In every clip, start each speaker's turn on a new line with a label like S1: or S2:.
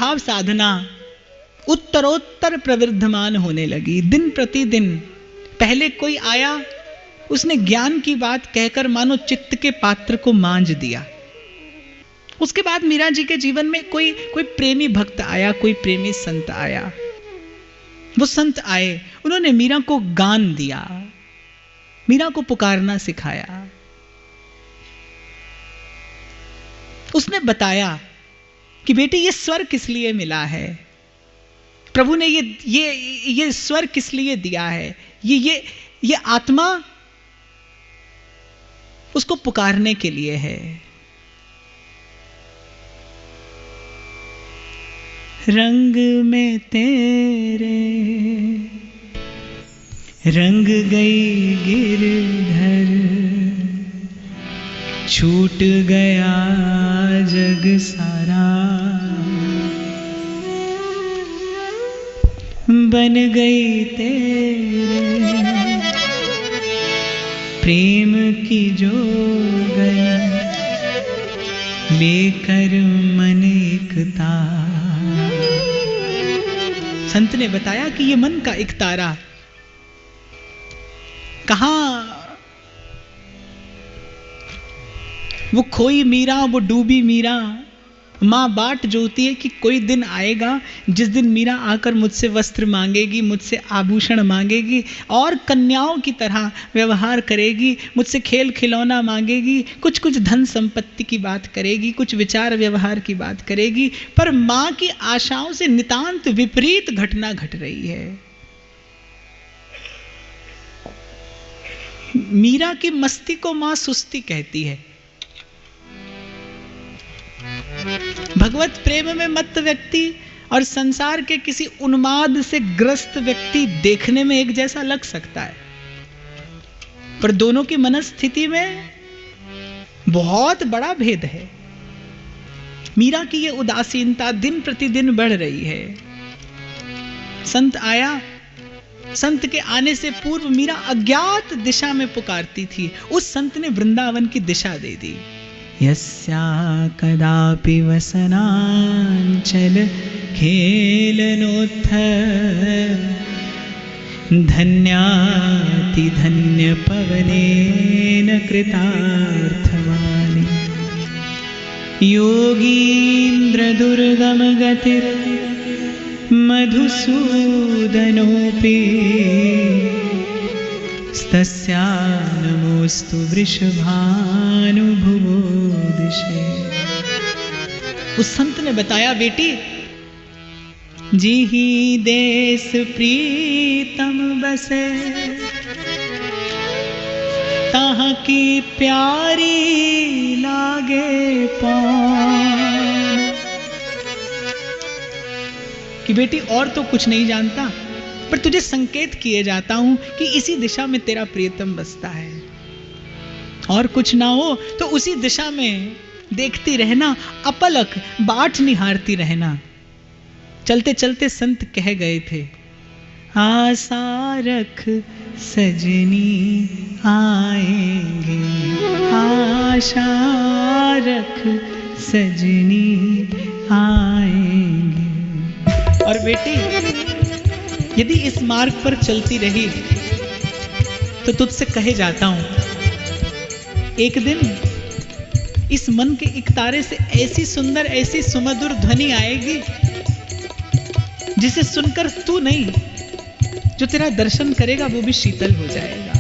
S1: भाव साधना उत्तरोत्तर प्रवृद्धमान होने लगी। दिन प्रतिदिन पहले कोई आया, उसने ज्ञान की बात कहकर मानो चित्त के पात्र को मांझ दिया। उसके बाद मीरा जी के जीवन में कोई प्रेमी भक्त आया, कोई प्रेमी संत आया। वो संत आए, उन्होंने मीरा को गान दिया, मीरा को पुकारना सिखाया। उसने बताया कि बेटी ये स्वर किस लिए मिला है, प्रभु ने ये स्वर किस लिए दिया है, ये आत्मा उसको पुकारने के लिए है। रंग में तेरे रंग गई गिरधर, छूट गया जग सारा, बन गई तेरे प्रेम की जोगन, लेकर मन एकता। संत ने बताया कि ये मन का एक तारा, कहां वो खोई मीरा, वो डूबी मीरा। माँ बाट जोती है कि कोई दिन आएगा जिस दिन मीरा आकर मुझसे वस्त्र मांगेगी, मुझसे आभूषण मांगेगी और कन्याओं की तरह व्यवहार करेगी, मुझसे खेल खिलौना मांगेगी, कुछ धन संपत्ति की बात करेगी, कुछ विचार व्यवहार की बात करेगी। पर माँ की आशाओं से नितांत विपरीत घटना घट रही है। मीरा की मस्ती को माँ सुस्ती कहती है। भगवत प्रेम में मत्त व्यक्ति और संसार के किसी उन्माद से ग्रस्त व्यक्ति देखने में एक जैसा लग सकता है, पर दोनों की मनस्थिति में बहुत बड़ा भेद है। मीरा की ये उदासीनता दिन प्रतिदिन बढ़ रही है। संत आया, संत के आने से पूर्व मीरा अज्ञात दिशा में पुकारती थी, उस संत ने वृंदावन की दिशा दे दी। यस्या कदापि वसनांचल खेलनोत्थ, धन्याति धन्य पवनेन कृतार्थवानि, योगीन्द्र दुर्गम गतिर मधुसूदनोऽपि, तस्या नमोस्तु वृषभानुभुवो दिशे। उस संत ने बताया, बेटी जिहि देश प्रीतम बसे, तहाँ की प्यारी लागे पान। कि बेटी और तो कुछ नहीं जानता, पर तुझे संकेत किए जाता हूं कि इसी दिशा में तेरा प्रियतम बसता है, और कुछ ना हो तो उसी दिशा में देखती रहना, अपलक बाट निहारती रहना। चलते चलते संत कह गए थे, आशा रख सजनी आएंगे, आशा रख सजनी आएंगे। और बेटी यदि इस मार्ग पर चलती रही तो तुझसे कहे जाता हूं, एक दिन इस मन के एक तारे से ऐसी सुंदर, ऐसी सुमधुर ध्वनि आएगी जिसे सुनकर तू नहीं, जो तेरा दर्शन करेगा वो भी शीतल हो जाएगा,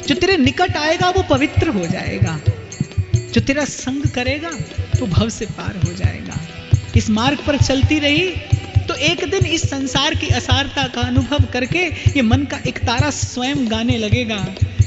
S1: जो तेरे निकट आएगा वो पवित्र हो जाएगा, जो तेरा संग करेगा वो भव से पार हो जाएगा। इस मार्ग पर चलती रही तो एक दिन इस संसार की असारता का अनुभव करके ये मन का एक तारा स्वयं गाने लगेगा,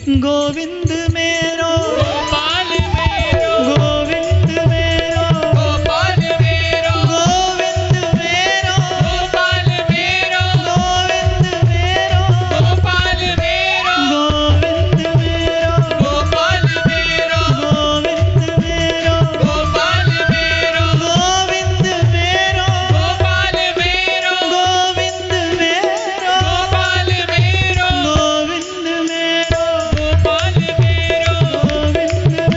S1: गोविंद मेरो गोपाल मेरो, गोविंद मेरो गोपाल मेरो, गोविंद मेरो गोपाल मेरो, गोविंद मेरो गोपाल मेरो, गोविंद मेरो गोपाल मेरो, गोविंद मेरो गोपाल मेरो, गोविंद मेरो गोपाल मेरो, गोविंद मेरो गोपाल मेरो, गोविंद मेरो गोपाल मेरो, गोविंद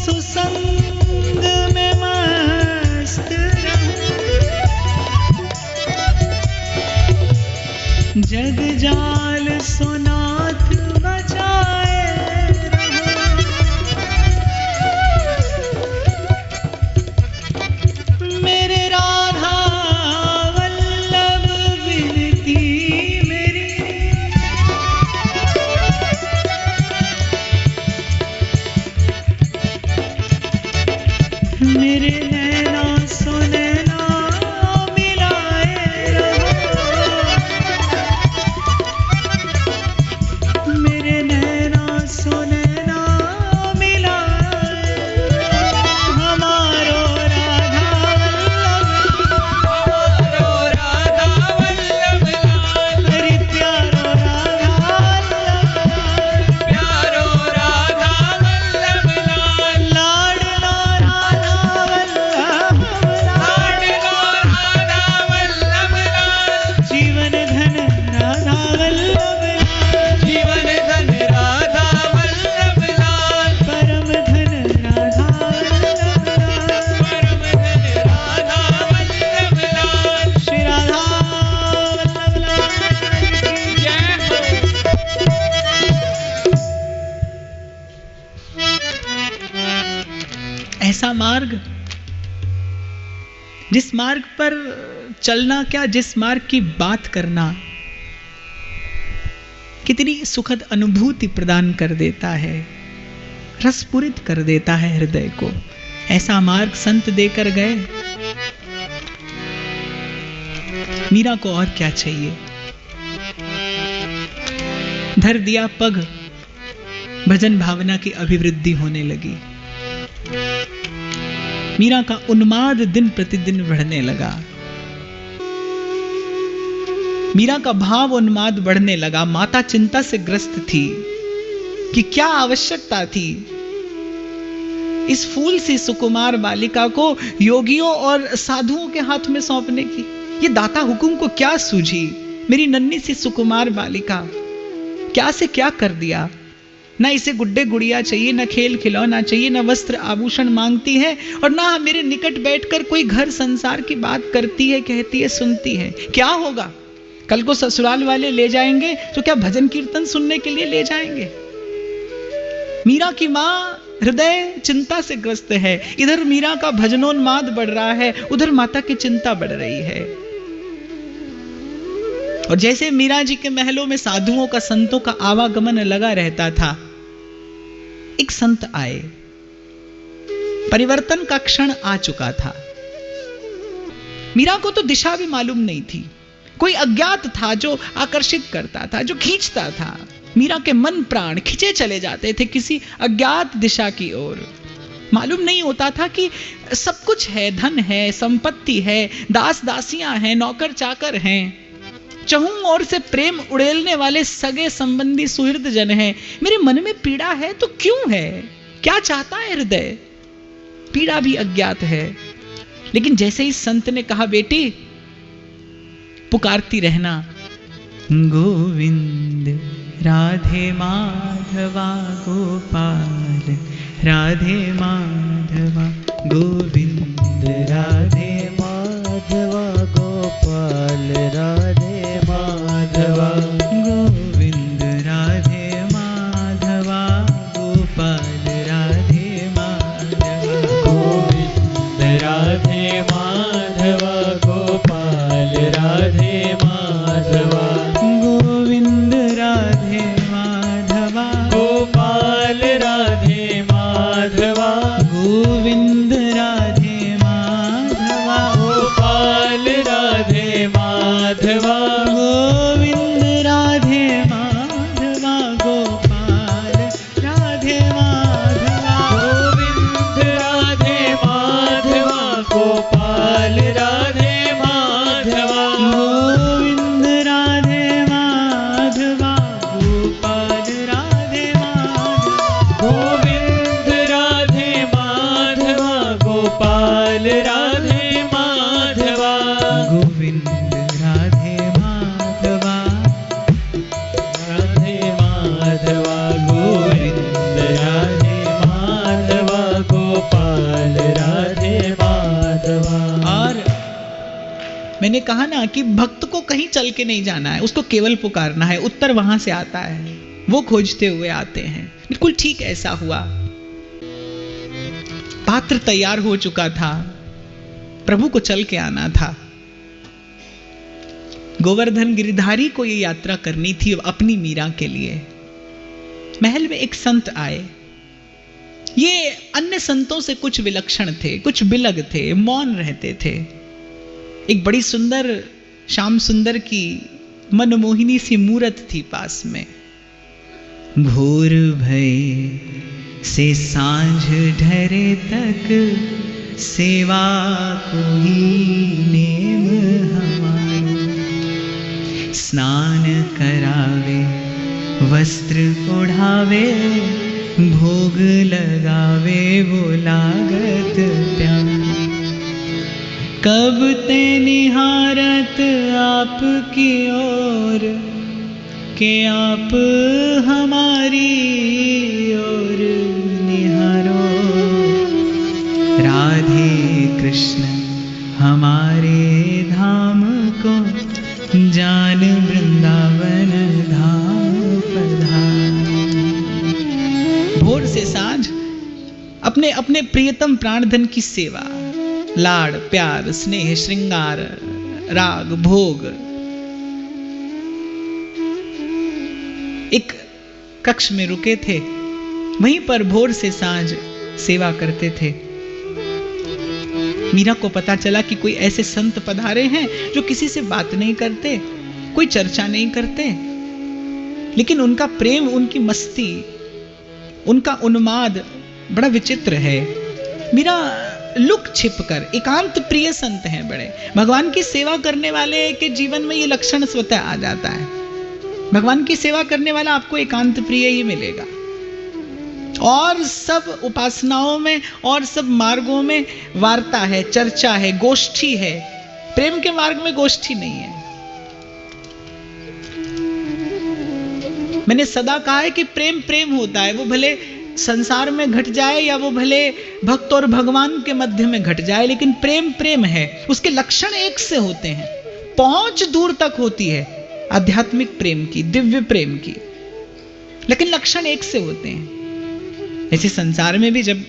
S1: सुसंग में मस्त जग जाल सोनाथ बचाए मेरे राधा वल्लभ विनती मेरी मेरे नैना सुनैना मिलाए रहो मेरे नैना सुनैना मिलाए हमारो राधा वल्लभ हरि प्यारो राधा लाडला राधा जीवन धन राधा वल्लभ परम धन राधा वल्लभ श्री राधा वल्लभ लाल की जय हो। ऐसा मार्ग जिस मार्ग पर चलना क्या जिस मार्ग की बात करना कितनी सुखद अनुभूति प्रदान कर देता है रसपूरित कर देता है हृदय को ऐसा मार्ग संत देकर गए मीरा को और क्या चाहिए धर दिया पग भजन भावना की अभिवृद्धि होने लगी मीरा का उन्माद दिन प्रतिदिन बढ़ने लगा मीरा का भाव उन्माद बढ़ने लगा माता चिंता से ग्रस्त थी कि क्या आवश्यकता थी इस फूल सी सुकुमार बालिका को योगियों और साधुओं के हाथ में सौंपने की ये दाता हुकुम को क्या सूझी मेरी नन्ही सी सुकुमार बालिका क्या से क्या कर दिया ना इसे गुड्डे गुड़िया चाहिए ना खेल खिलौना चाहिए ना वस्त्र आभूषण मांगती है और ना मेरे निकट बैठकर कोई घर संसार की बात करती है कहती है सुनती है क्या होगा कल को ससुराल वाले ले जाएंगे तो क्या भजन कीर्तन सुनने के लिए ले जाएंगे मीरा की मां हृदय चिंता से ग्रस्त है इधर मीरा का भजनोन्माद बढ़ रहा है उधर माता की चिंता बढ़ रही है और जैसे मीरा जी के महलों में साधुओं का संतों का आवागमन लगा रहता था एक संत आए परिवर्तन का क्षण आ चुका था मीरा को तो दिशा भी मालूम नहीं थी कोई अज्ञात था जो आकर्षित करता था जो खींचता था मीरा के मन प्राण खिंचे चले जाते थे किसी अज्ञात दिशा की ओर मालूम नहीं होता था कि सब कुछ है धन है संपत्ति है दास दासियां हैं नौकर चाकर हैं चहूं ओर से प्रेम उड़ेलने वाले सगे संबंधी सुहृद जन हैं मेरे मन में पीड़ा है तो क्यों है क्या चाहता है हृदय पीड़ा भी अज्ञात है लेकिन जैसे ही संत ने कहा बेटी पुकारती रहना गोविंद राधे माधवा गोपाल राधे माधवा गोविंद राधे माधवा गोपाल राधे माधवा गोविंद राधे माधवा गोपाल राधे माधवा गोविंद राधे माधवा गोपाल राधे माधवा गोविंद राधे माधवा गोपाल राधे माधवा गोविंद राधे मैंने कहा ना कि भक्त को कहीं चल के नहीं जाना है, उसको केवल पुकारना है, उत्तर वहां से आता है, वो खोजते हुए आते हैं। बिल्कुल ठीक ऐसा हुआ। पात्र तैयार हो चुका था, प्रभु को चल के आना था। गोवर्धन गिरधारी को ये यात्रा करनी थी अपनी मीरा के लिए। महल में एक संत आए। ये अन्य संतों से कुछ विलक्षण थे, कुछ बिलग थे, मौन रहते थे। एक बड़ी सुंदर श्याम सुंदर की मनमोहिनी सी मूरत थी पास में। भोर भय से सांझ ढरे तक सेवा को ही नेम हमारो। स्नान करावे वस्त्र ओढ़ावे, भोग लगावे वो लागत प्यार। कब ते निहारत आपकी ओर, के आप हमारी ओर निहारो। राधे कृष्ण हमारे धाम को, जान वृंदावन धाम पधार। भोर से सांझ अपने अपने प्रियतम प्राणधन की सेवा, लाड़ प्यार स्नेह श्रृंगार राग भोग। एक कक्ष में रुके थे, वहीं पर भोर से सांझ सेवा करते थे। मीरा को पता चला कि कोई ऐसे संत पधारे हैं जो किसी से बात नहीं करते, कोई चर्चा नहीं करते, लेकिन उनका प्रेम, उनकी मस्ती, उनका उन्माद बड़ा विचित्र है। मीरा लुक छिपकर, एकांत प्रिय संत हैं बड़े। भगवान की सेवा करने वाले के जीवन में ये लक्षण स्वतः आ जाता है। भगवान की सेवा करने वाला आपको एकांत प्रिय ही मिलेगा। और सब उपासनाओं में और सब मार्गों में वार्ता है, चर्चा है, गोष्ठी है। प्रेम के मार्ग में गोष्ठी नहीं है। मैंने सदा कहा है कि प्रेम प्रेम होता है, वो भले संसार में घट जाए या वो भले भक्त और भगवान के मध्य में घट जाए, लेकिन प्रेम प्रेम है। उसके लक्षण एक से होते हैं, पहुंच दूर तक होती है आध्यात्मिक प्रेम की, दिव्य प्रेम की, लेकिन लक्षण एक से होते हैं। ऐसे संसार में भी जब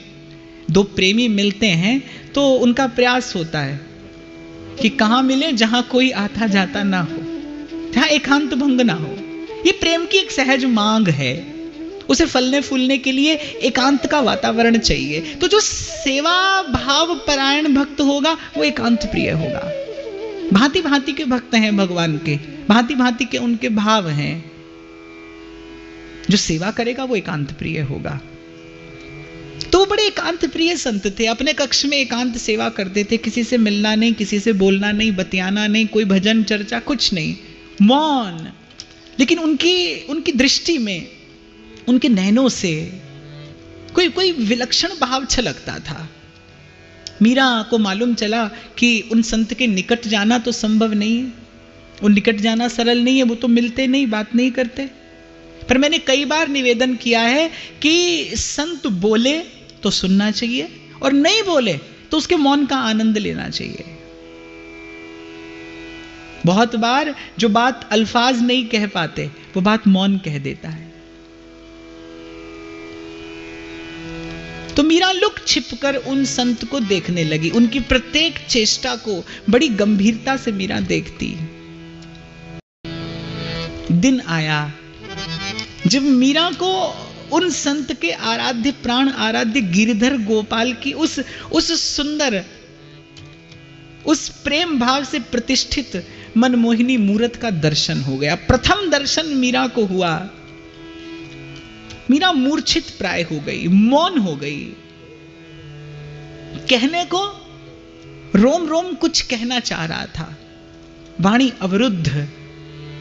S1: दो प्रेमी मिलते हैं तो उनका प्रयास होता है कि कहां मिले जहां कोई आता जाता ना हो, जहां एकांत भंग ना हो। ये प्रेम की एक सहज मांग है। उसे फलने फूलने के लिए एकांत का वातावरण चाहिए। तो जो सेवा भाव परायण भक्त होगा वो एकांत प्रिय होगा। भांति भांति के भक्त हैं भगवान के, भांति भांति के उनके भाव हैं। जो सेवा करेगा वो एकांत प्रिय होगा। तो वो बड़े एकांत प्रिय संत थे। अपने कक्ष में एकांत सेवा करते थे, किसी से मिलना नहीं, किसी से बोलना नहीं, बतियाना नहीं, कोई भजन चर्चा कुछ नहीं, मौन। लेकिन उनकी दृष्टि में, उनके नैनों से कोई विलक्षण भाव छलकता था। मीरा को मालूम चला कि उन संत के निकट जाना तो संभव नहीं है, वो निकट जाना सरल नहीं है, वो तो मिलते नहीं, बात नहीं करते। पर मैंने कई बार निवेदन किया है कि संत बोले तो सुनना चाहिए, और नहीं बोले तो उसके मौन का आनंद लेना चाहिए। बहुत बार जो बात अल्फाज नहीं कह पाते वो बात मौन कह देता है। तो मीरा लुक छिपकर उन संत को देखने लगी। उनकी प्रत्येक चेष्टा को बड़ी गंभीरता से मीरा देखती। दिन आया जब मीरा को उन संत के आराध्य, प्राण आराध्य गिरधर गोपाल की उस सुंदर, उस प्रेम भाव से प्रतिष्ठित मनमोहिनी मूरत का दर्शन हो गया। प्रथम दर्शन मीरा को हुआ। मीरा मूर्छित प्राय हो गई, मौन हो गई। कहने को रोम रोम कुछ कहना चाह रहा था, वाणी अवरुद्ध,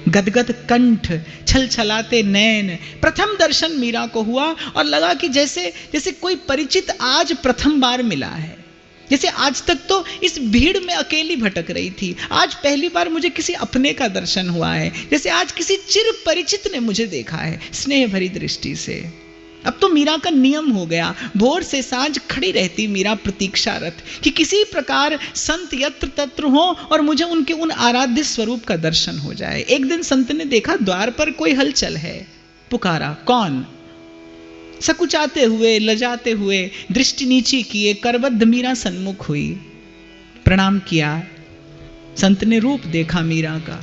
S1: गदगद कंठ, छलछलाते नैन। प्रथम दर्शन मीरा को हुआ और लगा कि जैसे कोई परिचित आज प्रथम बार मिला है। जैसे आज तक तो इस भीड़ में अकेली भटक रही थी, आज पहली बार मुझे किसी अपने का दर्शन हुआ है। जैसे आज किसी चिर परिचित ने मुझे देखा है स्नेह भरी दृष्टि से। अब तो मीरा का नियम हो गया, भोर से सांझ खड़ी रहती मीरा प्रतीक्षारत कि किसी प्रकार संत यत्र तत्र हो और मुझे उनके उन आराध्य स्वरूप का दर्शन हो जाए। एक दिन संत ने देखा द्वार पर कोई हलचल है, पुकारा, कौन? सकुचाते हुए, लजाते हुए, दृष्टि नीची किए करबद्ध मीरा सन्मुख हुई। प्रणाम किया। संत ने रूप देखा मीरा का।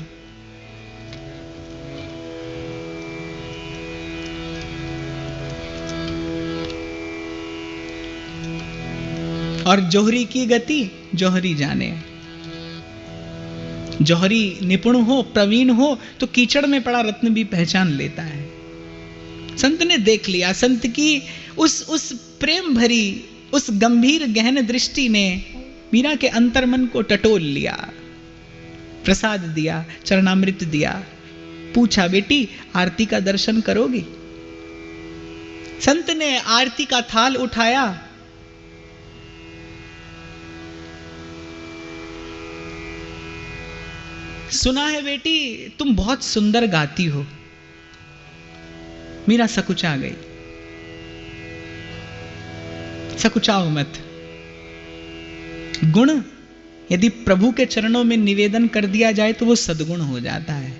S1: और जौहरी की गति जौहरी जाने। जौहरी निपुण हो, प्रवीण हो तो कीचड़ में पड़ा रत्न भी पहचान लेता है। संत ने देख लिया। संत की उस प्रेम भरी, उस गंभीर गहन दृष्टि ने मीरा के अंतर्मन को टटोल लिया। प्रसाद दिया, चरणामृत दिया। पूछा, बेटी आरती का दर्शन करोगी? संत ने आरती का थाल उठाया। सुना है बेटी तुम बहुत सुंदर गाती हो। मीरा सकुचा गई। सकुचाओ मत। गुण यदि प्रभु के चरणों में निवेदन कर दिया जाए तो वो सद्गुण हो जाता है।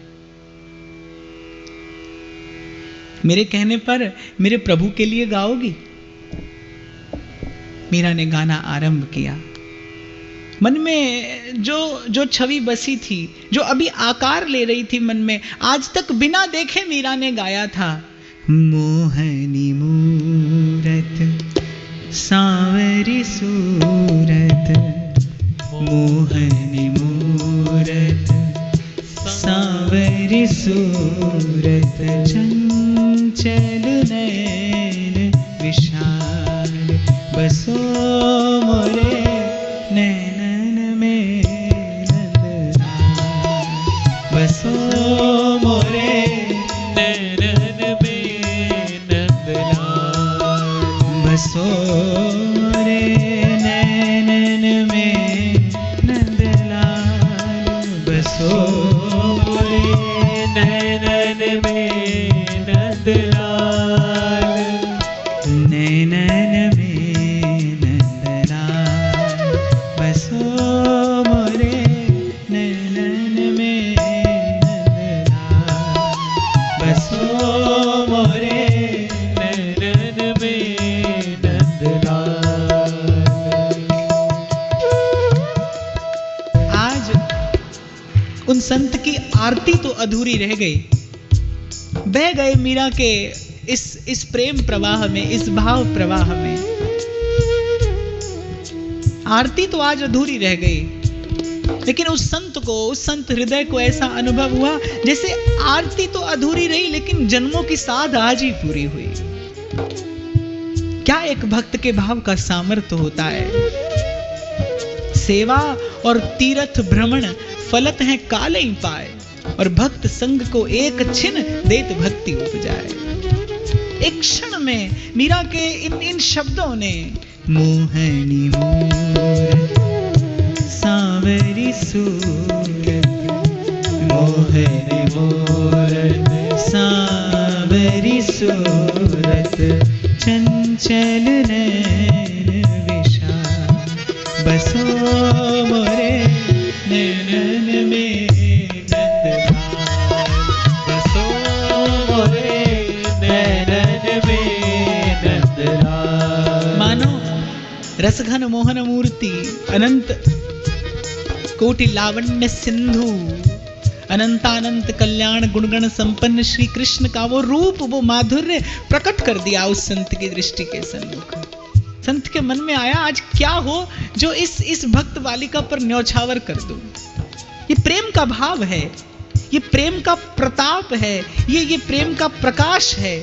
S1: मेरे कहने पर मेरे प्रभु के लिए गाओगी? मीरा ने गाना आरंभ किया। मन में जो छवि बसी थी, जो अभी आकार ले रही थी मन में, आज तक बिना देखे मीरा ने गाया था। मोहनी मूरत सांवरी सूरत, मोहनी मूरत सांवरी सूरत, चंचल नैन विशाल बसो मोरे नैनन में नंदलाल, बसो मोरे नैनन में नंदलाल, बसो मोरे नैनन में नंदलाल, बसो मोरे नैनन में नंदलाल, नैनन में नंदलाल, बसो मोरे नैनन में नंदलाल, बसो मोरे नैनन में नंदलाल। आज उन संत की आरती तो अधूरी रह गई। बह गए मीरा के इस प्रेम प्रवाह में, इस भाव प्रवाह में। आरती तो आज अधूरी रह गई, लेकिन उस संत हृदय को ऐसा अनुभव हुआ जैसे आरती तो अधूरी रही लेकिन जन्मों की साध आज ही पूरी हुई। क्या एक भक्त के भाव का सामर्थ्य होता है। सेवा और तीर्थ भ्रमण फलत हैं काले ही पाए, और भक्त संग को एक छिन देत भक्ति उपजाए। एक क्षण में मीरा के इन शब्दों ने मोहनी मूरत सांवरी सूरत, मोहनी मूरत सांवरी सूरत, चंचल नैन विशाल बसो मोरे नैनन में नंदलाल, बसो मोरे नैनन में नंदलाल। मानो रसघन मोहन मूर्ति, अनंत कोटि लावण्य सिंधु, अनंतानंत कल्याण गुणगण संपन्न श्री कृष्ण का वो रूप, वो माधुर्य प्रकट कर दिया उस संत की दृष्टि के सन्मुख। संत के मन में आया आज क्या हो जो इस भक्त बालिका पर न्यौछावर कर दूं। ये प्रेम का भाव है, ये प्रेम का प्रताप है, ये प्रेम का प्रकाश है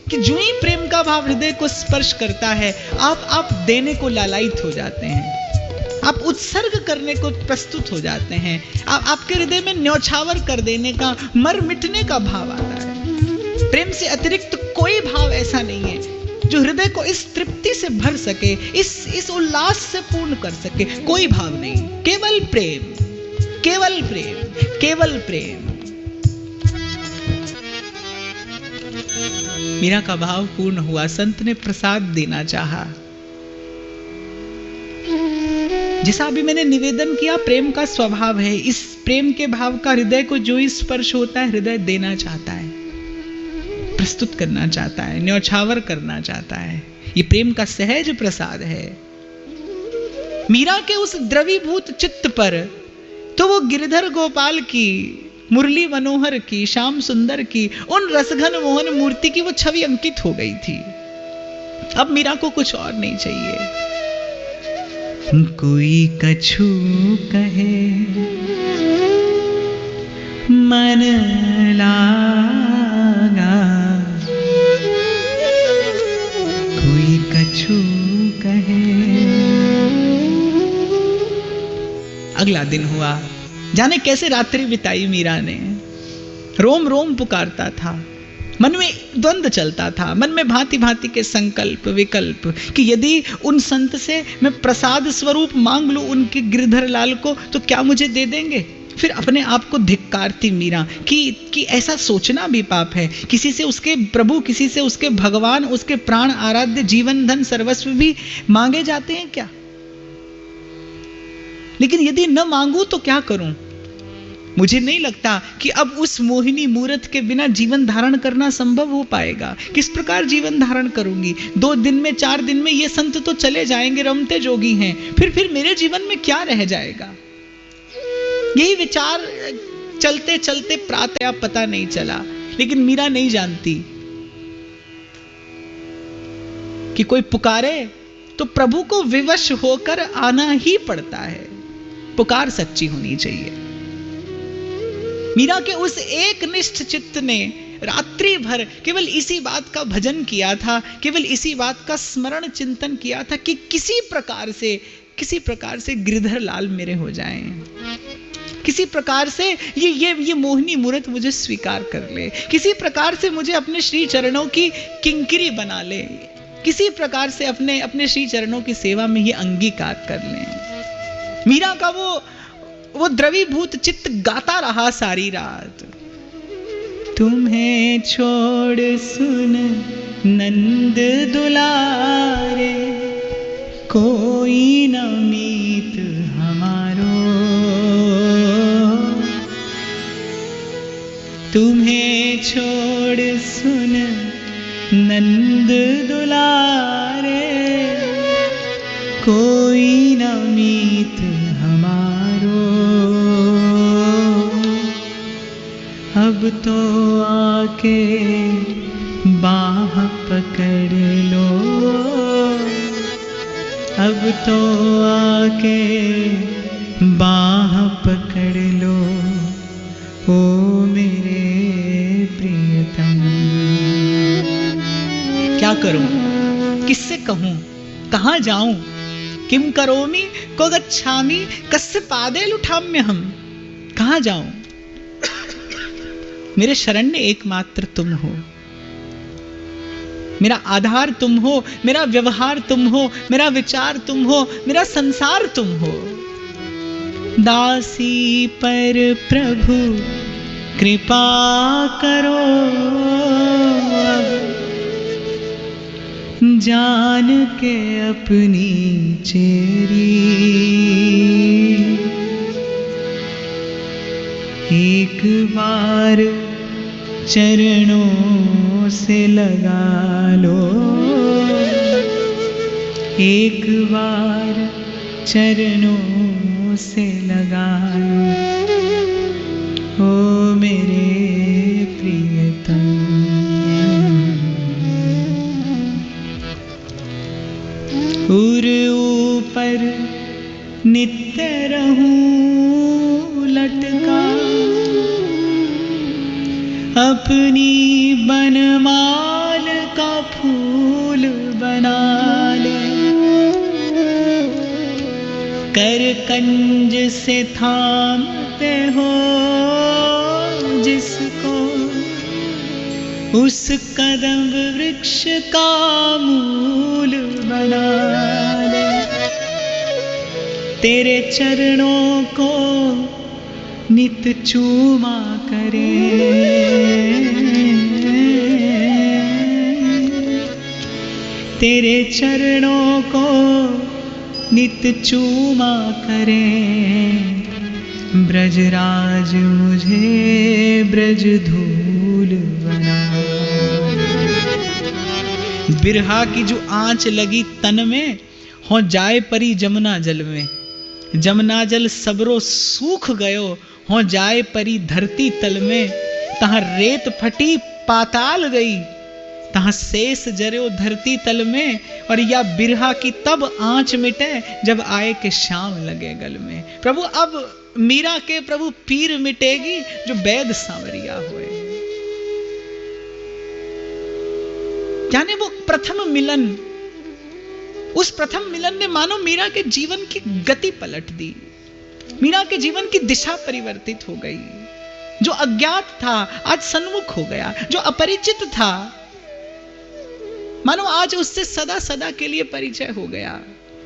S1: कि जो ही प्रेम का भाव हृदय को स्पर्श करता है आप देने को लालायित हो जाते हैं, आप उत्सर्ग करने को प्रस्तुत हो जाते हैं, आपके हृदय में न्यौछावर कर देने का, मर मिटने का भाव आता है। प्रेम से अतिरिक्त कोई भाव ऐसा नहीं है जो हृदय को इस तृप्ति से भर सके, इस उल्लास से पूर्ण कर सके। कोई भाव नहीं, केवल प्रेम, केवल प्रेम, केवल प्रेम। मीरा का भाव पूर्ण हुआ। संत ने प्रसाद देना चाहा। जैसा अभी मैंने निवेदन किया, प्रेम का स्वभाव है। इस प्रेम के भाव का हृदय को जो ही स्पर्श होता है, हृदय देना चाहता है, प्रस्तुत करना चाहता है, न्यौछावर करना चाहता है। ये प्रेम का सहज प्रसाद है। मीरा के उस द्रवीभूत चित्त पर तो वो गिरधर गोपाल की, मुरली मनोहर की, श्याम सुंदर की, उन रसघन मोहन मूर्ति की वो छवि अंकित हो गई थी। अब मीरा को कुछ और नहीं चाहिए। कोई कछु कहे मन लागा, कोई कछु कहे। अगला दिन हुआ। जाने कैसे रात्रि बिताई मीरा ने। रोम रोम पुकारता था, मन में द्वंद्व चलता था, मन में भांति भांति के संकल्प विकल्प कि यदि उन संत से मैं प्रसाद स्वरूप मांग लूं उनके गिरधर लाल को, तो क्या मुझे दे देंगे। फिर अपने आप को धिक्कारती मीरा कि ऐसा सोचना भी पाप है। किसी से उसके प्रभु, किसी से उसके भगवान, उसके प्राण आराध्य जीवन धन सर्वस्व भी मांगे जाते हैं क्या। लेकिन यदि न मांगू तो क्या करूं। मुझे नहीं लगता कि अब उस मोहिनी मूरत के बिना जीवन धारण करना संभव हो पाएगा। किस प्रकार जीवन धारण करूंगी। 2 दिन में 4 दिन में ये संत तो चले जाएंगे, रमते जोगी हैं। फिर मेरे जीवन में क्या रह जाएगा। यही विचार चलते चलते प्रातः पता नहीं चला। लेकिन मीरा नहीं जानती कि कोई पुकारे तो प्रभु को विवश होकर आना ही पड़ता है। पुकार सच्ची होनी चाहिए। मीरा के उस एक निष्ठ चित्त ने रात्रि भर केवल इसी बात का भजन किया था, केवल इसी बात का स्मरण चिंतन किया था कि किसी प्रकार से गिरधर लाल मेरे हो जाएं, किसी प्रकार से ये मोहिनी मूरत मुझे स्वीकार कर ले, किसी प्रकार से मुझे अपने श्री चरणों की किंकिरी बना ले, किसी प्रकार से अपने श्री चरणों की सेवा में ये अंगीकार कर ले। मीरा का वो द्रवीभूत चित्त गाता रहा सारी रात। तुम्हें छोड़ सुन नंद दुलारे, कोई न मीत हमारो। तुम्हें छोड़ सुन नंद दुलारे, कोई न मीत हमारो। अब तो आके बाह पकड़ लो, अब तो आके बाह पकड़ लो, ओ मेरे प्रियतम। क्या करूं, किससे कहूं, कहां जाऊं। किम करोमि को गच्छामि कस्य पादे लुठाम्यहम्। कहां जाऊं। मेरे शरण्य एकमात्र तुम हो, मेरा आधार तुम हो, मेरा व्यवहार तुम हो, मेरा विचार तुम हो, मेरा संसार तुम हो। दासी पर प्रभु कृपा करो, जान के अपनी चेरी। एक बार चरणों से लगा लो, एक बार चरणों से लगा लो, ओ मेरे प्रियतम। उर ऊपर नित्य रहूं लटका, अपनी बनमाल का फूल बना ले। कर कंज से थामते हो जिसको, उस कदम वृक्ष का मूल बना ले। तेरे चरणों को नित चूमा करे, तेरे चरणों को नित चूमा करें, ब्रजराज मुझे ब्रज धूल बना। बिरहा की जो आंच लगी तन में, हो जाए परी जमुना जल में। जमुना जल सबरो सूख गयो, हो जाए परी धरती तल में। तहां रेत फटी पाताल गई, तहां शेष जर्यो धरती तल में। और या बिरहा की तब आंच मिटे, जब आए के शाम लगे गल में। प्रभु अब मीरा के प्रभु पीर मिटेगी, जो वैद सांवरिया हुए। जाने वो प्रथम मिलन, उस प्रथम मिलन ने मानो मीरा के जीवन की गति पलट दी। मीरा के जीवन की दिशा परिवर्तित हो गई। जो अज्ञात था आज सन्मुख हो गया, जो अपरिचित था मानो आज उससे सदा सदा के लिए परिचय हो गया।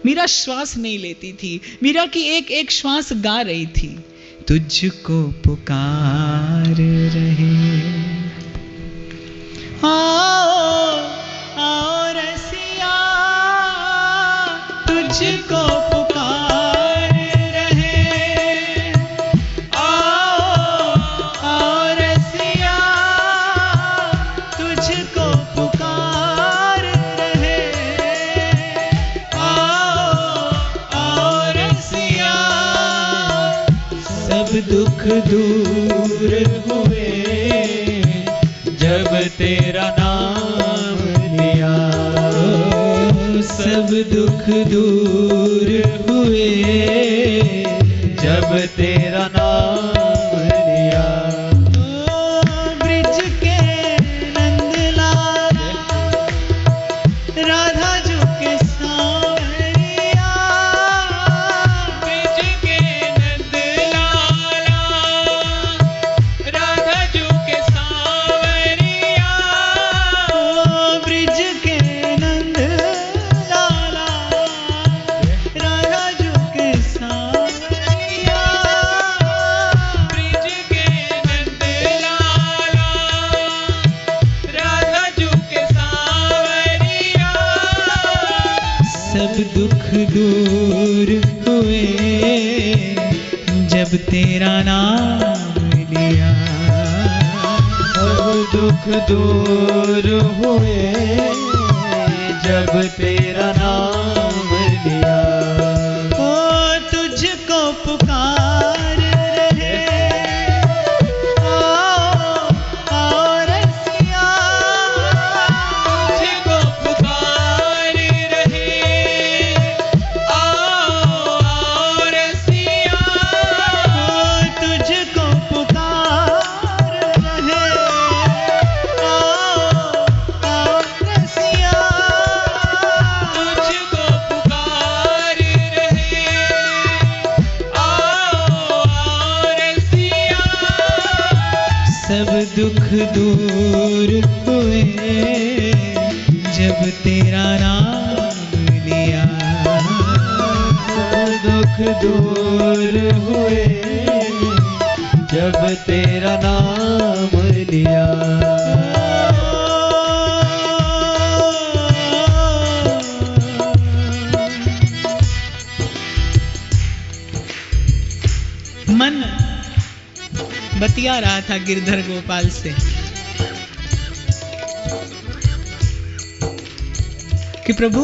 S1: मीरा श्वास नहीं लेती थी, मीरा की एक एक श्वास गा रही थी, तुझको पुकार रहे आओ आओ रसिया, तुझको पुकार रहे आओ आओ रसिया, तुझको पुकार रहे आओ आओ रसिया। सब दुख दूर हुए जब तेरा नाम लिया, सब दुख दूर हुए जब तेरा नाम लिया। ब्रिज के नंदलाल राधा जो के सांवरिया, ब्रिज के नंदलाला राधा जो के सांवरिया, ब्रिज के नंदलाला राधा जो के सांवरिया, ब्रिज के नंदलाला राधा जो के सांवरिया। सब दुख दूर हुए जब तेरा नाम लिया, सब दुख दूर हुए जब तेरा नाम लिया। ओ तुझको पुकार रहे आओ आओ रसिया, तुझको पुकार रहे आओ आओ रसिया, तुझको पुकार रहे आओ आओ रसिया, तुझको पुकार रहे आओ आओ रसिया। सब दुख दूर हुए जब तेरा नाम लिया, सब दुख दूर हुए जब तेरा नाम लिया। मन बतिया रहा था गिरधर गोपाल से कि प्रभु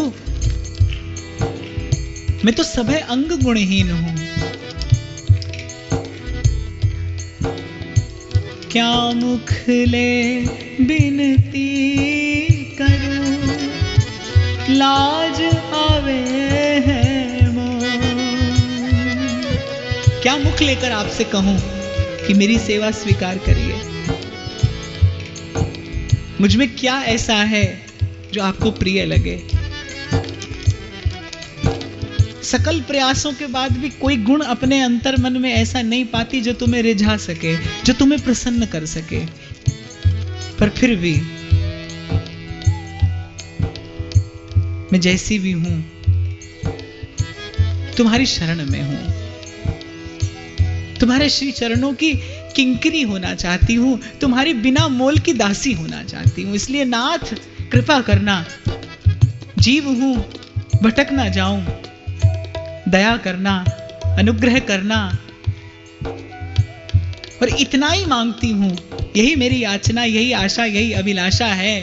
S1: मैं तो सभय अंग गुणहीन हूं, क्या मुख ले बिनती करूं, लाज आवे है मोर। क्या मुख लेकर आपसे कहूं कि मेरी सेवा स्वीकार करिए। मुझ में क्या ऐसा है जो आपको प्रिय लगे। सकल प्रयासों के बाद भी कोई गुण अपने अंतर मन में ऐसा नहीं पाती जो तुम्हें रिझा सके, जो तुम्हें प्रसन्न कर सके। पर फिर भी मैं जैसी भी हूं तुम्हारी शरण में हूं, तुम्हारे श्री चरणों की किंकरी होना चाहती हूं, तुम्हारी बिना मोल की दासी होना चाहती हूं। इसलिए नाथ कृपा करना, जीव हूं, भटक ना जाऊं, दया करना, अनुग्रह करना। और इतना ही मांगती हूं, यही मेरी याचना, यही आशा, यही अभिलाषा है।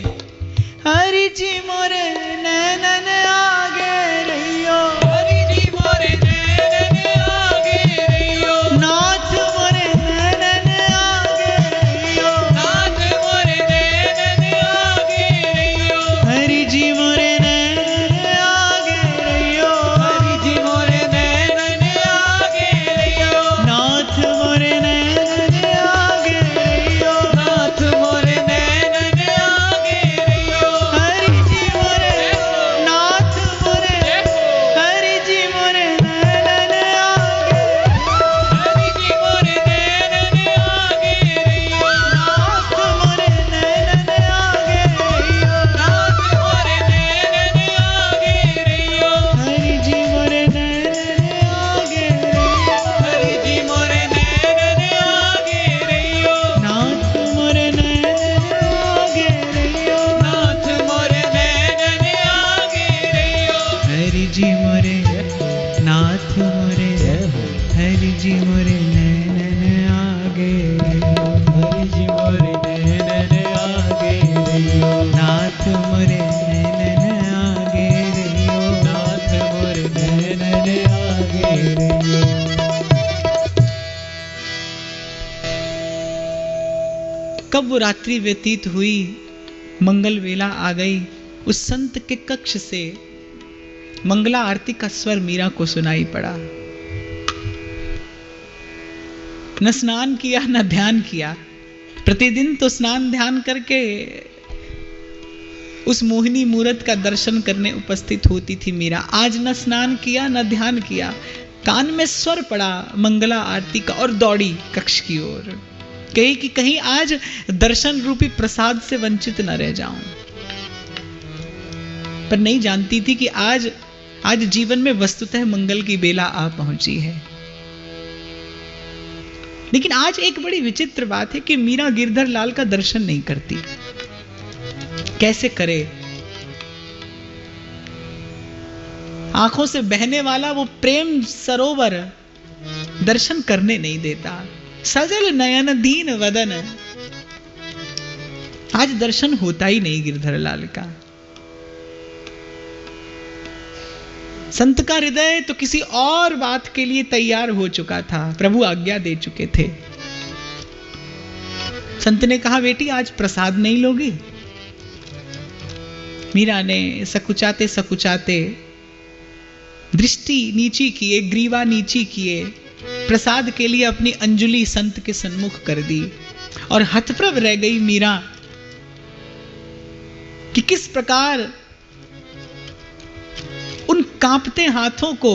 S1: हरि जी मोरे नैनन आगे रहियो, हरि जी मोरे नैनन आगे रहियो, नाथ मोरे नैनन आगे रहियो, नाथ मोरे नैनन आगे रहियो, हरि जी मोरे नैनन आगे रहियो, हरि जी मोरे नैनन आगे रहियो, नाथ मोरे नैनन आगे रहियो, नाथ मोरे नैनन आगे रहियो, हरि जी मोरे नाथ मोरे, हरि जी मोरे नैनन आगे, हरि जी मोरे नैनन आगे रहियो, नाथ मोरे नैनन आगे रहियो, नाथ मोरे नैनन आगे रहियो, हरि जी मोरे नैनन आगे रहियो, हरि जी मोरे नैनन आगे रहियो, नाथ मोरे नैनन आगे रहियो, नाथ मोरे नैनन आगे रहियो, हरि जी मोरे नाथ मोरे, हरि जी मोरे नैनन आगे रहियो, हरि जी मोरे नैनन आगे रहियो, नाथ मोरे नैनन आगे रहियो, नाथ मोरे नैनन आगे रहियो। कब वो रात्रि व्यतीत हुई, मंगल वेला आ गई। उस संत के कक्ष से मंगला आरती का स्वर मीरा को सुनाई पड़ा। न स्नान किया न ध्यान किया। प्रतिदिन तो स्नान ध्यान करके उस मोहिनी मूरत का दर्शन करने उपस्थित होती थी मीरा। आज न स्नान किया न ध्यान किया। कान में स्वर पड़ा मंगला आरती का और दौड़ी कक्ष की ओर। कही कि कहीं आज दर्शन रूपी प्रसाद से वंचित न रह जाऊं। पर नहीं जानती थी कि आज जीवन में वस्तुतः मंगल की बेला आ पहुंची है। लेकिन आज एक बड़ी विचित्र बात है कि मीरा गिरधर लाल का दर्शन नहीं करती। कैसे करे? आंखों से बहने वाला वो प्रेम सरोवर दर्शन करने नहीं देता। सजल नयन दीन वदन, आज दर्शन होता ही नहीं गिरधर लाल का। संत का हृदय तो किसी और बात के लिए तैयार हो चुका था। प्रभु आज्ञा दे चुके थे। संत ने कहा, बेटी आज प्रसाद नहीं लोगी? मीरा ने सकुचाते सकुचाते दृष्टि नीची किए, ग्रीवा नीची किए, प्रसाद के लिए अपनी अंजुलि संत के सन्मुख कर दी। और हतप्रभ रह गई मीरा कि किस प्रकार उन कांपते हाथों को,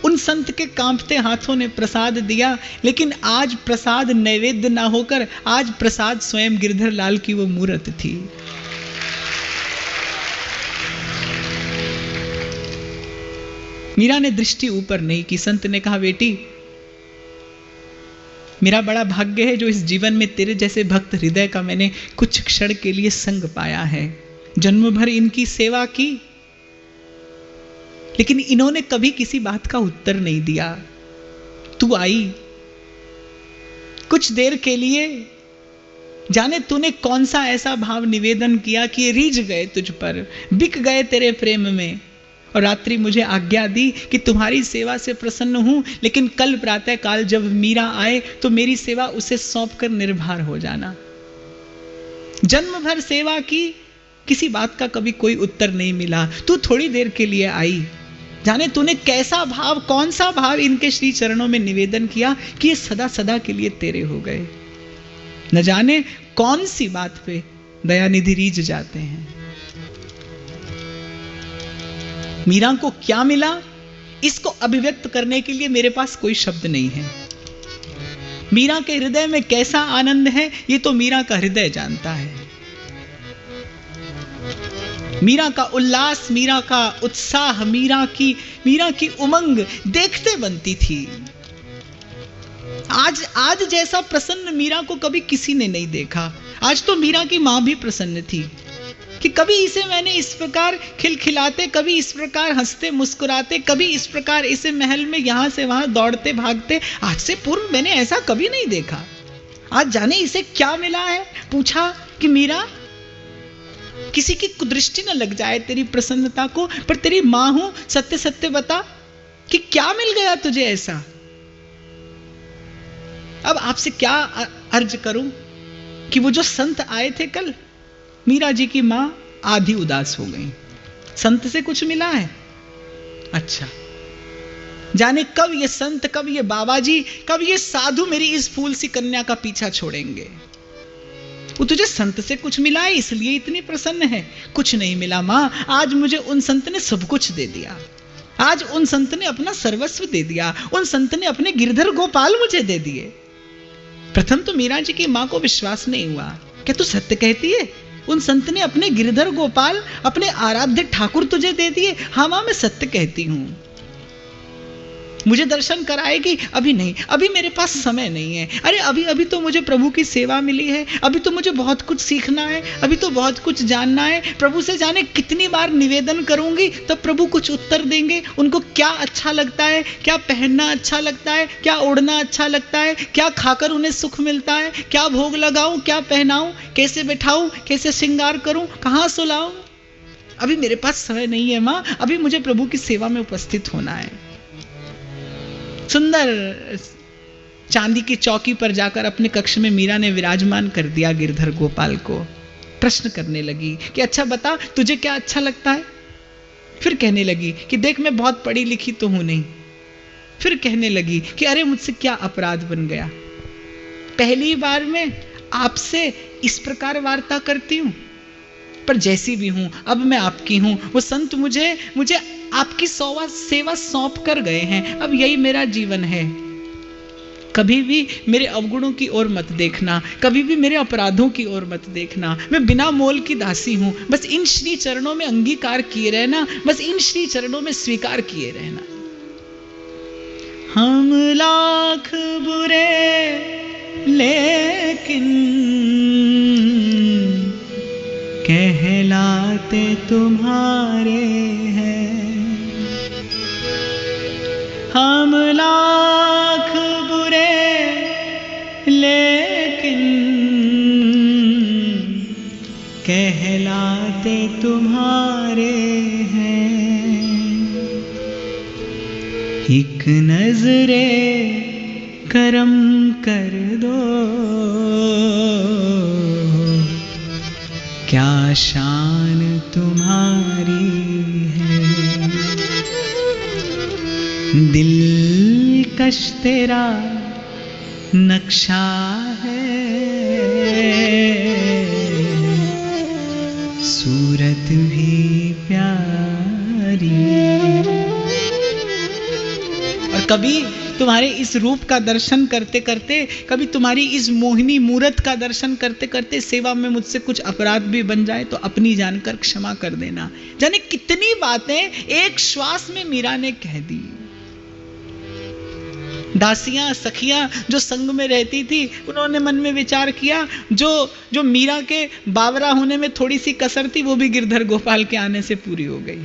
S1: उन संत के कांपते हाथों ने प्रसाद दिया। लेकिन आज प्रसाद नैवेद्य ना होकर आज प्रसाद स्वयं गिरधर लाल की वो मूरत थी। मीरा ने दृष्टि ऊपर नहीं की। संत ने कहा, बेटी मेरा बड़ा भाग्य है जो इस जीवन में तेरे जैसे भक्त हृदय का मैंने कुछ क्षण के लिए संग पाया है। जन्म भर इनकी सेवा की, लेकिन इन्होंने कभी किसी बात का उत्तर नहीं दिया। तू आई कुछ देर के लिए, जाने तूने कौन सा ऐसा भाव निवेदन किया कि ये रीझ गए तुझ पर, बिक गए तेरे प्रेम में। और रात्रि मुझे आज्ञा दी कि तुम्हारी सेवा से प्रसन्न हूं, लेकिन कल प्रातः काल जब मीरा आए तो मेरी सेवा उसे सौंपकर निर्भर हो जाना। जन्म भर सेवा की, किसी बात का कभी कोई उत्तर नहीं मिला। तू थोड़ी देर के लिए आई, जाने तूने कैसा भाव, कौन सा भाव इनके श्री चरणों में निवेदन किया कि ये सदा सदा के लिए तेरे हो गए। न जाने कौन सी बात पे दयानिधि रीझ जाते हैं। मीरा को क्या मिला, इसको अभिव्यक्त करने के लिए मेरे पास कोई शब्द नहीं है। मीरा के हृदय में कैसा आनंद है, ये तो मीरा का हृदय जानता है। मीरा का उल्लास, मीरा का उत्साह, मीरा की उमंग देखते बनती थी। आज जैसा प्रसन्न मीरा को कभी किसी ने नहीं देखा। आज तो मीरा की मां भी प्रसन्न थी कि कभी इसे मैंने इस प्रकार खिलखिलाते, कभी इस प्रकार हंसते मुस्कुराते, कभी इस प्रकार इसे महल में यहां से वहां दौड़ते भागते आज से पूर्व मैंने ऐसा कभी नहीं देखा। आज जाने इसे क्या मिला है। पूछा कि मीरा, किसी की कुदृष्टि न लग जाए तेरी प्रसन्नता को, पर तेरी मां हूं, सत्य सत्य बता कि क्या मिल गया तुझे ऐसा। अब आपसे क्या अर्ज करूं कि वो जो संत आए थे कल, मीरा जी की मां आधी उदास हो गई। संत से कुछ मिला है? अच्छा, जाने कब ये संत, कब ये बाबा जी, कब ये साधु मेरी इस फूल सी कन्या का पीछा छोड़ेंगे। वो तुझे संत से कुछ मिला है इसलिए इतनी प्रसन्न है? कुछ नहीं मिला मां, आज मुझे उन संत ने सब कुछ दे दिया। आज उन संत ने अपना सर्वस्व दे दिया, उन संत ने अपने गिरधर गोपाल मुझे दे दिए। प्रथम तो मीरा जी की मां को विश्वास नहीं हुआ। क्या तू सत्य कहती है? उन संत ने अपने गिरधर गोपाल, अपने आराध्य ठाकुर तुझे दे दिए? हाँ मां, मैं सत्य कहती हूं। मुझे दर्शन कराएगी? अभी नहीं, अभी मेरे पास समय नहीं है। अरे अभी अभी तो मुझे प्रभु की सेवा मिली है, अभी तो मुझे बहुत कुछ सीखना है, अभी तो बहुत कुछ जानना है। प्रभु से जाने कितनी बार निवेदन करूंगी तब प्रभु कुछ उत्तर देंगे। उनको क्या अच्छा लगता है, क्या पहनना अच्छा लगता है, क्या ओढ़ना अच्छा लगता है, क्या खाकर उन्हें सुख मिलता है, क्या भोग लगाऊं, क्या पहनाऊं, कैसे बैठाऊं, कैसे श्रृंगार करूं, कहां सुलाऊं। अभी मेरे पास समय नहीं है मां, अभी मुझे प्रभु की सेवा में उपस्थित होना है। सुंदर चांदी की चौकी पर जाकर अपने कक्ष में मीरा ने विराजमान कर दिया गिरधर गोपाल को। प्रश्न करने लगी कि अच्छा बता, तुझे क्या अच्छा लगता है? फिर कहने लगी कि देख, मैं बहुत पढ़ी लिखी तो हूं नहीं। फिर कहने लगी कि अरे मुझसे क्या अपराध बन गया, पहली बार में आपसे इस प्रकार वार्ता करती हूं, पर जैसी भी हूं अब मैं आपकी हूं। वो संत मुझे आपकी सेवा सौंप कर गए हैं, अब यही मेरा जीवन है। कभी भी मेरे अवगुणों की ओर मत देखना, कभी भी मेरे अपराधों की ओर मत देखना। मैं बिना मोल की दासी हूं, बस इन श्री चरणों में अंगीकार किए रहना, बस इन श्री चरणों में स्वीकार किए रहना। हम लाख बुरे लेकिन कहलाते तुम्हारे हैं। हम लाख बुरे लेकिन कहलाते तुम्हारे हैं। एक नजरे करम कर दो, क्या शान तुम्हारी है। दिल कश तेरा नक्शा है, सूरत भी प्यारी। और कभी तुम्हारे इस रूप का दर्शन करते करते, कभी तुम्हारी इस मोहिनी मूरत का दर्शन करते करते सेवा में मुझसे कुछ अपराध भी बन जाए तो अपनी जानकर क्षमा कर देना। जाने कितनी बातें एक श्वास में मीरा ने कह दी। दासियां सखियां जो संग में रहती थी, उन्होंने मन में विचार किया, जो मीरा के बावरा होने में थोड़ी सी कसर थी वो भी गिरधर गोपाल के आने से पूरी हो गई।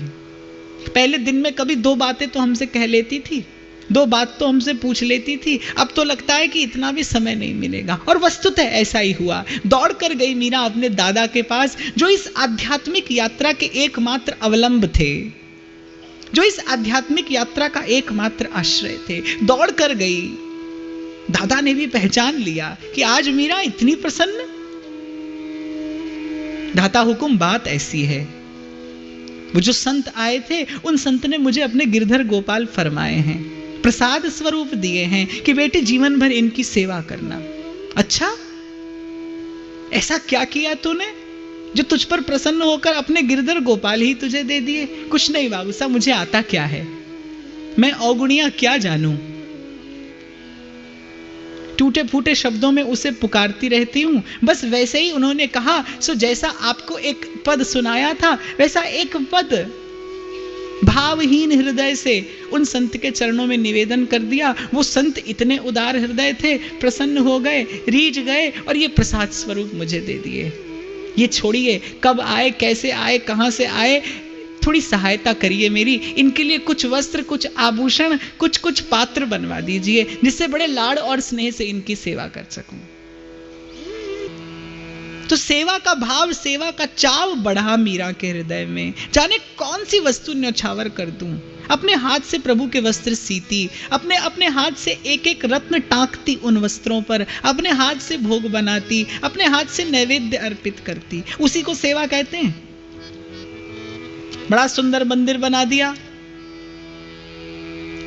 S1: पहले दिन में कभी दो बातें तो हमसे कह लेती थी, दो बात तो हमसे पूछ लेती थी, अब तो लगता है कि इतना भी समय नहीं मिलेगा। और वस्तुतः ऐसा ही हुआ। दौड़ कर गई मीरा अपने दादा के पास, जो इस आध्यात्मिक यात्रा के एकमात्र अवलंब थे, जो इस आध्यात्मिक यात्रा का एकमात्र आश्रय थे। दौड़ कर गई। दादा ने भी पहचान लिया कि आज मीरा इतनी प्रसन्न। दाता हुकुम, बात ऐसी है, वो जो संत आए थे उन संत ने मुझे अपने गिरधर गोपाल फरमाए हैं, प्रसाद स्वरूप दिए हैं कि बेटे जीवन भर इनकी सेवा करना। अच्छा, ऐसा क्या किया तूने जो तुझ पर प्रसन्न होकर अपने गिरधर गोपाल ही तुझे दे दिए? कुछ नहीं बाबू साहब, मुझे आता क्या है, मैं अवगुणिया क्या जानूं। टूटे फूटे शब्दों में उसे पुकारती रहती हूं। बस वैसे ही उन्होंने कहा, सो जैसा आपको एक पद सुनाया था वैसा एक पद भावहीन हृदय से उन संत के चरणों में निवेदन कर दिया। वो संत इतने उदार हृदय थे, प्रसन्न हो गए, रीझ गए और ये प्रसाद स्वरूप मुझे दे दिए। ये छोड़िए, कब आए, कैसे आए, कहां से आए, थोड़ी सहायता करिए मेरी, इनके लिए कुछ वस्त्र, कुछ आभूषण, कुछ कुछ पात्र बनवा दीजिए, जिससे बड़े लाड़ और स्नेह से इनकी सेवा कर सकूं। तो सेवा का भाव, सेवा का चाव बढ़ा मीरा के हृदय में। जाने कौन सी वस्तु न्यौछावर कर दूं। अपने हाथ से प्रभु के वस्त्र सीती, अपने अपने हाथ से एक एक रत्न टांकती उन वस्त्रों पर, अपने हाथ से भोग बनाती, अपने हाथ से नैवेद्य अर्पित करती। उसी को सेवा कहते हैं। बड़ा सुंदर मंदिर बना दिया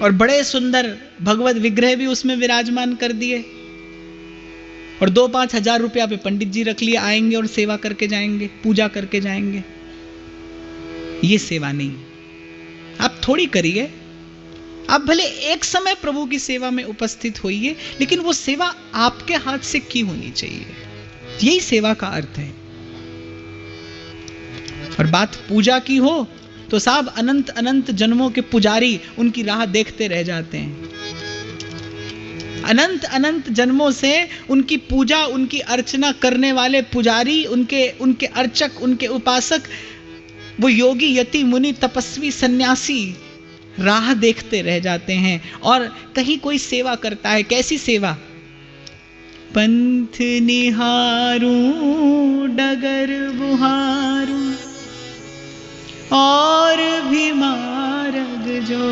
S1: और बड़े सुंदर भगवत विग्रह भी उसमें विराजमान कर दिए, और 2-5 हजार रुपया पे पंडित जी रख लिए, आएंगे और सेवा करके जाएंगे, पूजा करके जाएंगे। ये सेवा नहीं। आप थोड़ी करिए, आप भले एक समय प्रभु की सेवा में उपस्थित होइए, लेकिन वो सेवा आपके हाथ से की होनी चाहिए। यही सेवा का अर्थ है। और बात पूजा की हो तो साहब अनंत अनंत जन्मों के पुजारी उनकी राह देखते रह जाते हैं। अनंत अनंत जन्मों से उनकी पूजा, उनकी अर्चना करने वाले पुजारी, उनके अर्चक, उनके उपासक, वो योगी, यति, मुनि, तपस्वी, सन्यासी राह देखते रह जाते हैं। और कहीं कोई सेवा करता है, कैसी सेवा? पंथ निहारूं डगर बुहारूं और भी मार्ग जो,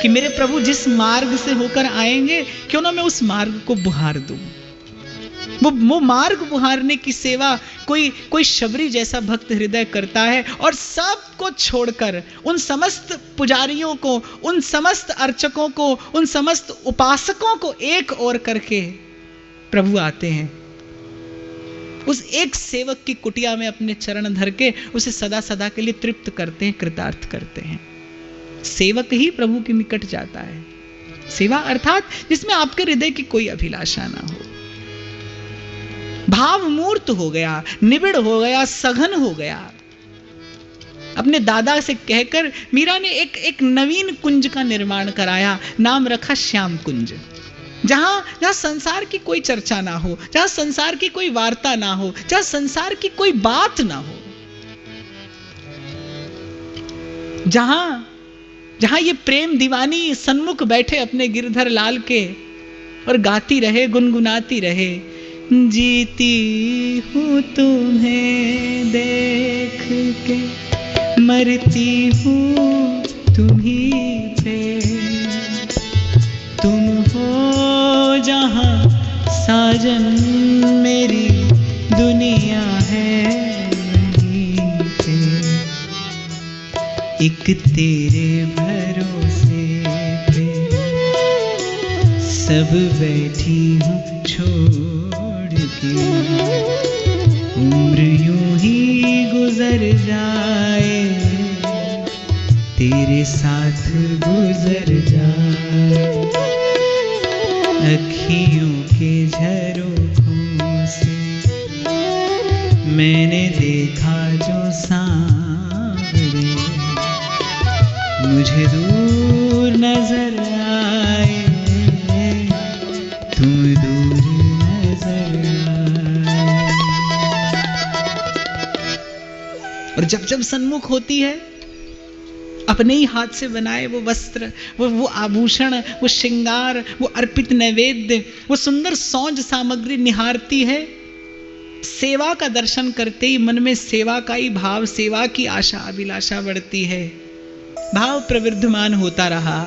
S1: कि मेरे प्रभु जिस मार्ग से होकर आएंगे क्यों ना मैं उस मार्ग को बुहार दूं। वो मार्ग बुहारने की सेवा कोई शबरी जैसा भक्त हृदय करता है। और सबको छोड़कर उन समस्त पुजारियों को, उन समस्त अर्चकों को, उन समस्त उपासकों को एक ओर करके प्रभु आते हैं। उस एक सेवक की कुटिया में अपने चरण धर के उसे सदा सदा के लिए तृप्त करते हैं, कृतार्थ करते हैं। सेवक ही प्रभु के निकट जाता है। सेवा अर्थात जिसमें आपके हृदय की कोई अभिलाषा ना हो, भाव मूर्त हो गया, निबिड़ हो गया, सघन हो गया। अपने दादा से कहकर मीरा ने एक नवीन कुंज का निर्माण कराया, नाम रखा श्याम कुंज। जहां संसार की कोई चर्चा ना हो, जहां संसार की कोई वार्ता ना हो, जहां संसार की कोई बात ना हो, जहां ये प्रेम दीवानी सन्मुख बैठे अपने गिरधर लाल के और गाती रहे, गुनगुनाती रहे, जीती हूं तुम्हें देख के, मरती हूं तुम्हीं पे, तुम हो जहां साजन मेरी दुनिया है यहीं पे, एक तेरे भरोसे पे सब बैठी हूँ छोड़ के, उम्र यूं ही गुजर जाए, तेरे साथ गुजर जाए, अखियों के झरोखों से मैंने देखा जो सांवरे, मुझे दूर नजर आए, तुम दूर नजर आए। और जब जब सन्मुख होती है, अपने ही हाथ से बनाए वो वस्त्र, वो आभूषण, वो श्रृंगार, वो अर्पित नैवेद्य, वो सुंदर सौंज सामग्री निहारती है, सेवा का दर्शन करते ही मन में सेवा का ही भाव, सेवा की आशा अभिलाषा बढ़ती है। भाव प्रवृद्धमान होता रहा,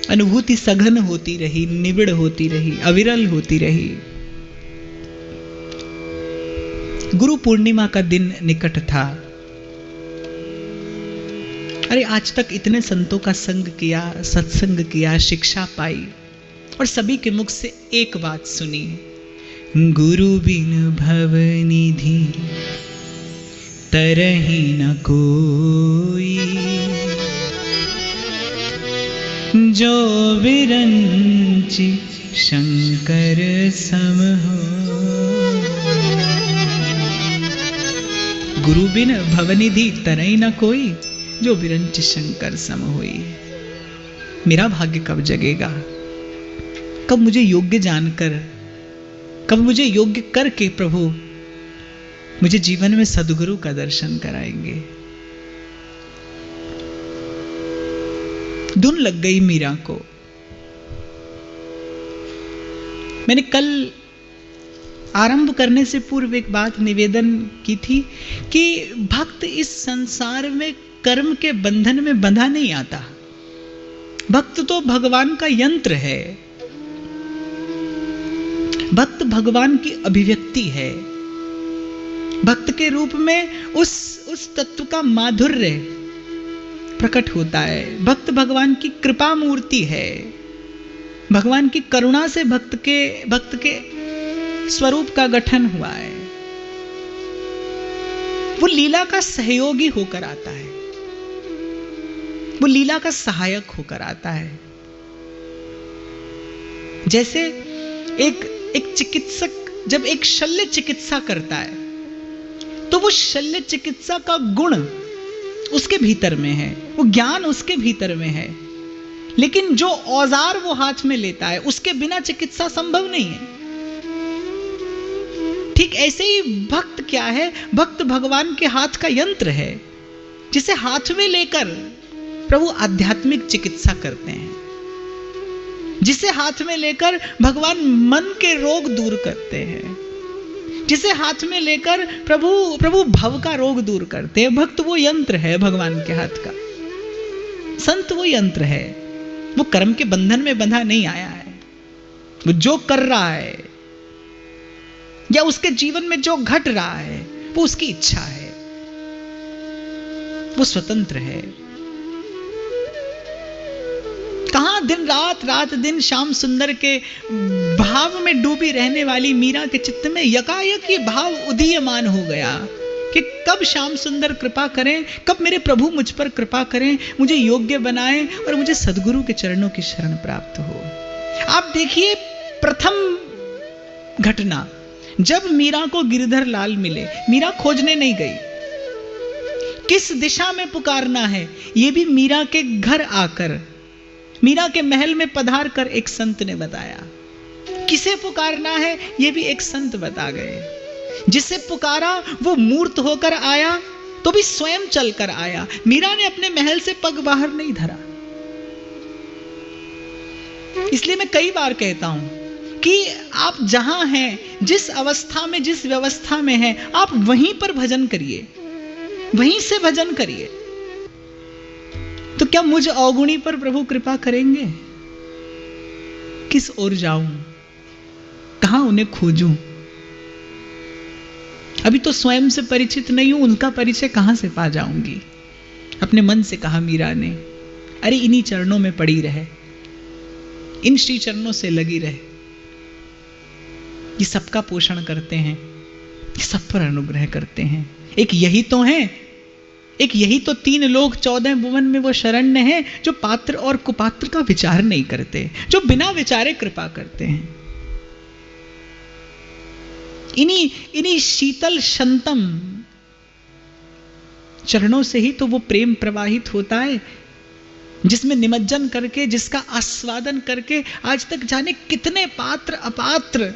S1: अनुभूति सघन होती रही, निबिड़ होती रही, अविरल होती रही। गुरु पूर्णिमा का दिन निकट था। अरे आज तक इतने संतों का संग किया, सत्संग किया, शिक्षा पाई, और सभी के मुख से एक बात सुनी, गुरु बिन भवनिधि तरहि न कोई, जो विरंचि शंकर सम हो। गुरु बिन भवनिधि तरहि न कोई, जो विरंचि शंकर सम होई। मेरा भाग्य कब जगेगा, कब मुझे योग्य जानकर कब मुझे योग्य करके प्रभु मुझे जीवन में सद्गुरु का दर्शन कराएंगे। धुन लग गई मीरा को। मैंने कल आरंभ करने से पूर्व एक बात निवेदन की थी कि भक्त इस संसार में कर्म के बंधन में बंधा नहीं आता। भक्त तो भगवान का यंत्र है, भक्त भगवान की अभिव्यक्ति है। भक्त के रूप में उस तत्व का माधुर्य प्रकट होता है। भक्त भगवान की कृपा मूर्ति है। भगवान की करुणा से भक्त के स्वरूप का गठन हुआ है। वो लीला का सहयोगी होकर आता है, वो लीला का सहायक होकर आता है। जैसे एक चिकित्सक जब एक शल्य चिकित्सा करता है तो वो शल्य चिकित्सा का गुण उसके भीतर में है, वो ज्ञान उसके भीतर में है, लेकिन जो औजार वो हाथ में लेता है उसके बिना चिकित्सा संभव नहीं है। ठीक ऐसे ही भक्त क्या है? भक्त भगवान के हाथ का यंत्र है, जिसे हाथ में लेकर प्रभु आध्यात्मिक चिकित्सा करते हैं, जिसे हाथ में लेकर भगवान मन के रोग दूर करते हैं, जिसे हाथ में लेकर प्रभु भव का रोग दूर करते हैं। भक्त वो यंत्र है भगवान के हाथ का। संत वो यंत्र है, वो कर्म के बंधन में बंधा नहीं आया है। वो जो कर रहा है या उसके जीवन में जो घट रहा है वो उसकी इच्छा है, वो स्वतंत्र है। कहां दिन रात, रात दिन श्याम सुंदर के भाव में डूबी रहने वाली मीरा के चित्त में यकायक ये भाव उदीयमान हो गया कि कब श्याम सुंदर कृपा करें, कब मेरे प्रभु मुझ पर कृपा करें, मुझे योग्य बनाएं और मुझे सद्गुरु के चरणों की शरण प्राप्त हो। आप देखिए प्रथम घटना, जब मीरा को गिरधर लाल मिले, मीरा खोजने नहीं गई। किस दिशा में पुकारना है ये भी मीरा के घर आकर, मीरा के महल में पधार कर एक संत ने बताया। किसे पुकारना है ये भी एक संत बता गए। जिसे पुकारा वो मूर्त होकर आया तो भी स्वयं चलकर आया। मीरा ने अपने महल से पग बाहर नहीं धरा। इसलिए मैं कई बार कहता हूं कि आप जहां हैं, जिस अवस्था में, जिस व्यवस्था में हैं, आप वहीं पर भजन करिए, वहीं से भजन करिए। तो क्या मुझ अवगुणी पर प्रभु कृपा करेंगे? किस ओर जाऊं, कहां उन्हें खोजूं? अभी तो स्वयं से परिचित नहीं हूं, उनका परिचय कहां से पा जाऊंगी? अपने मन से कहा मीरा ने, अरे इन्हीं चरणों में पड़ी रहे, इन श्री चरणों से लगी रहे। ये सबका पोषण करते हैं, ये सब पर अनुग्रह करते हैं। एक यही तो है, एक यही तो 3 लोक 14 भुवन में वो शरण्य है जो पात्र और कुपात्र का विचार नहीं करते, जो बिना विचारे कृपा करते हैं। इन्हीं शीतल शंतम चरणों से ही तो वो प्रेम प्रवाहित होता है, जिसमें निमज्जन करके, जिसका आस्वादन करके आज तक जाने कितने पात्र अपात्र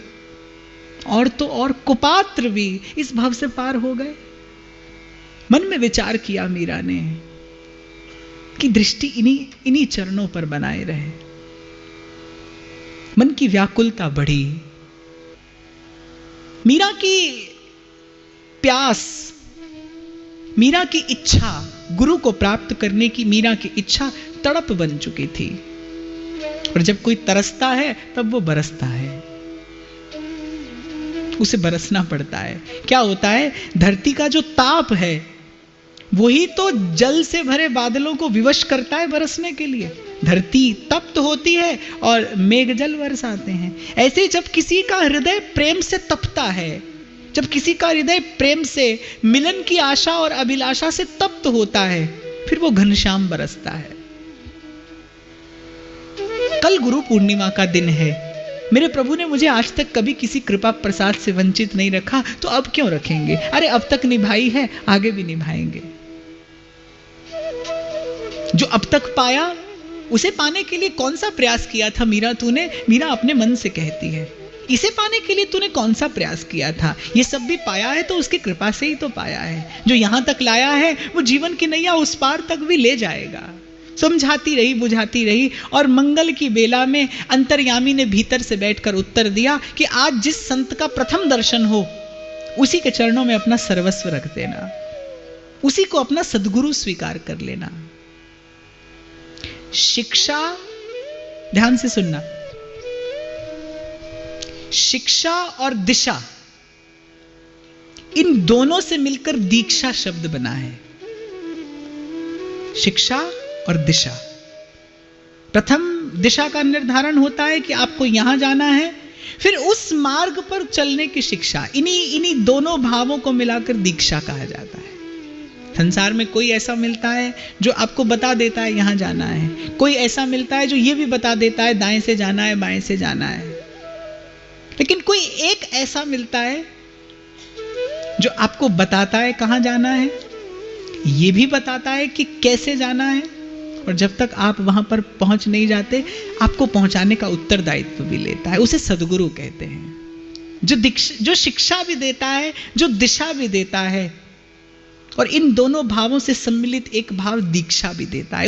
S1: और तो और कुपात्र भी इस भाव से पार हो गए। मन में विचार किया मीरा ने कि दृष्टि इन्हीं चरणों पर बनाए रहे। मन की व्याकुलता बढ़ी। मीरा की प्यास, मीरा की इच्छा, गुरु को प्राप्त करने की मीरा की इच्छा तड़प बन चुकी थी। और जब कोई तरसता है तब वो बरसता है, उसे बरसना पड़ता है। क्या होता है, धरती का जो ताप है वही तो जल से भरे बादलों को विवश करता है बरसने के लिए। धरती तप्त होती है और मेघ जल बरसाते हैं। ऐसे जब किसी का हृदय प्रेम से तपता है, जब किसी का हृदय प्रेम से, मिलन की आशा और अभिलाषा से तप्त होता है, फिर वो घनश्याम बरसता है। कल गुरु पूर्णिमा का दिन है। मेरे प्रभु ने मुझे आज तक कभी किसी कृपा प्रसाद से वंचित नहीं रखा, तो अब क्यों रखेंगे? अरे अब तक निभाई है, आगे भी निभाएंगे। जो अब तक पाया उसे पाने के लिए कौन सा प्रयास किया था मीरा तूने? मीरा अपने मन से कहती है, इसे पाने के लिए तूने कौन सा प्रयास किया था? ये सब भी पाया है तो उसकी कृपा से ही तो पाया है। जो यहां तक लाया है वो जीवन की नैया उस पार तक भी ले जाएगा। समझाती रही, बुझाती रही, और मंगल की बेला में अंतर्यामी ने भीतर से बैठकर उत्तर दिया कि आज जिस संत का प्रथम दर्शन हो उसी के चरणों में अपना सर्वस्व रख देना, उसी को अपना सद्गुरु स्वीकार कर लेना। शिक्षा, ध्यान से सुनना, शिक्षा और दिशा, इन दोनों से मिलकर दीक्षा शब्द बना है। शिक्षा और दिशा। प्रथम दिशा का निर्धारण होता है कि आपको यहां जाना है, फिर उस मार्ग पर चलने की शिक्षा। इन्हीं दोनों भावों को मिलाकर दीक्षा कहा जाता है। संसार में कोई ऐसा मिलता है जो आपको बता देता है यहां जाना है, कोई ऐसा मिलता है जो यह भी बता देता है दाएं से जाना है, बाएं से जाना है, लेकिन कोई एक ऐसा मिलता है जो आपको बताता है कहां जाना है, यह भी बताता है कि कैसे जाना है, और जब तक आप वहां पर पहुंच नहीं जाते आपको पहुंचाने का उत्तरदायित्व भी लेता है। उसे सद्गुरु कहते हैं, जो शिक्षा भी देता है, जो दिशा भी देता है, और इन दोनों भावों से सम्मिलित एक भाव दीक्षा भी देता है।